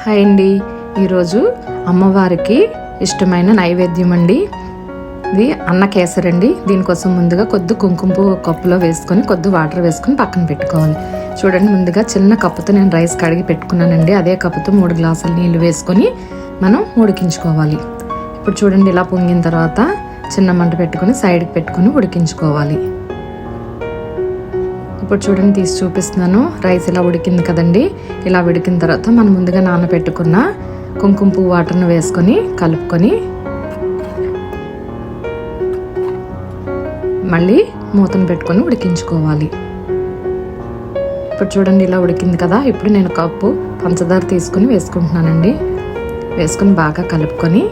Hi అండి. ఈరోజు అమ్మవారికి ఇష్టమైన నైవేద్యం అండి. ఇది అన్న కేసరి అండి. దీనికోసం ముందుగా కొద్ది కుంకుమ పువ్వు కప్పులో వేసుకొని కొద్ది వాటర్ వేసుకొని పక్కన పెట్టుకోవాలి. చూడండి, ముందుగా చిన్న కప్పుతో నేను రైస్ కడిగి పెట్టుకున్నానండి. అదే కప్పుతో 3 గ్లాసుల నీళ్ళు వేసుకొని మనం ఉడికించుకోవాలి. ఇప్పుడు చూడండి, ఇలా పొంగిన తర్వాత చిన్న మంట పెట్టుకొని సైడ్కి పెట్టుకొని ఉడికించుకోవాలి. ఇప్పుడు చూడండి, తీసి చూపిస్తున్నాను. రైస్ ఇలా ఉడికింది కదండి. ఇలా ఉడికిన తర్వాత మనం ముందుగా నానబెట్టుకున్న కుంకుమ పువ్వు వాటర్ను వేసుకొని కలుపుకొని మళ్ళీ మూతను పెట్టుకొని ఉడికించుకోవాలి. ఇప్పుడు చూడండి, ఇలా ఉడికింది కదా. ఇప్పుడు నేను కప్పు పంచదార తీసుకుని వేసుకుంటున్నానండి. వేసుకొని బాగా కలుపుకొని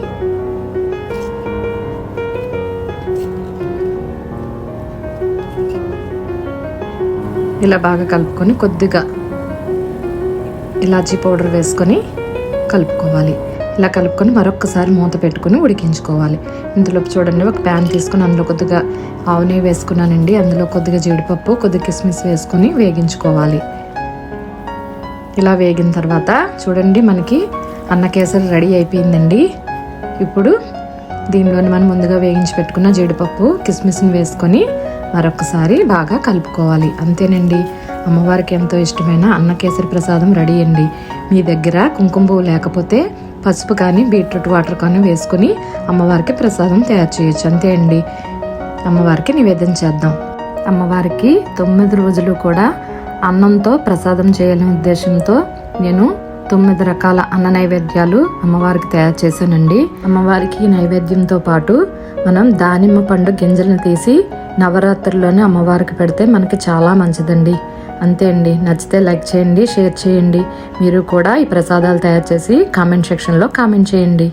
ఇలా బాగా కలుపుకొని కొద్దిగా ఇలాచీ పౌడర్ వేసుకొని కలుపుకోవాలి. ఇలా కలుపుకొని మరొకసారి మూత పెట్టుకొని ఉడికించుకోవాలి. ఇందులో చూడండి, ఒక ప్యాన్ తీసుకుని అందులో కొద్దిగా ఆవు నెయ్యి వేసుకున్నానండి. అందులో కొద్దిగా జీడిపప్పు, కొద్దిగా కిస్మిస్ వేసుకొని వేగించుకోవాలి. ఇలా వేగిన తర్వాత చూడండి, మనకి అన్న కేసరి రెడీ అయిపోయిందండి. ఇప్పుడు దీనిలోని మనం ముందుగా వేగించి పెట్టుకున్న జీడిపప్పు, కిస్మిస్ని వేసుకొని మరొకసారి బాగా కలుపుకోవాలి. అంతేనండి, అమ్మవారికి ఎంతో ఇష్టమైన అన్న కేసరి ప్రసాదం రెడీ అండి. మీ దగ్గర కుంకుమ పువ్వు లేకపోతే పసుపు కానీ బీట్రూట్ వాటర్ కానీ వేసుకుని అమ్మవారికి ప్రసాదం తయారు చేయొచ్చు. అంతే అండి, అమ్మవారికి నివేదన చేద్దాం. అమ్మవారికి 9 రోజులు కూడా అన్నంతో ప్రసాదం చేయాలనే ఉద్దేశంతో నేను 9 రకాల అన్న నైవేద్యాలు అమ్మవారికి తయారు చేశానండి. అమ్మవారికి నైవేద్యంతో పాటు మనం దానిమ్మ పండు గింజలను తీసి నవరాత్రుల్లోనే అమ్మవారికి పెడితే మనకి చాలా మంచిదండి. అంతే అండి, నచ్చితే లైక్ చేయండి, షేర్ చేయండి. మీరు కూడా ఈ ప్రసాదాలు తయారు చేసి కామెంట్ సెక్షన్లో కామెంట్ చేయండి.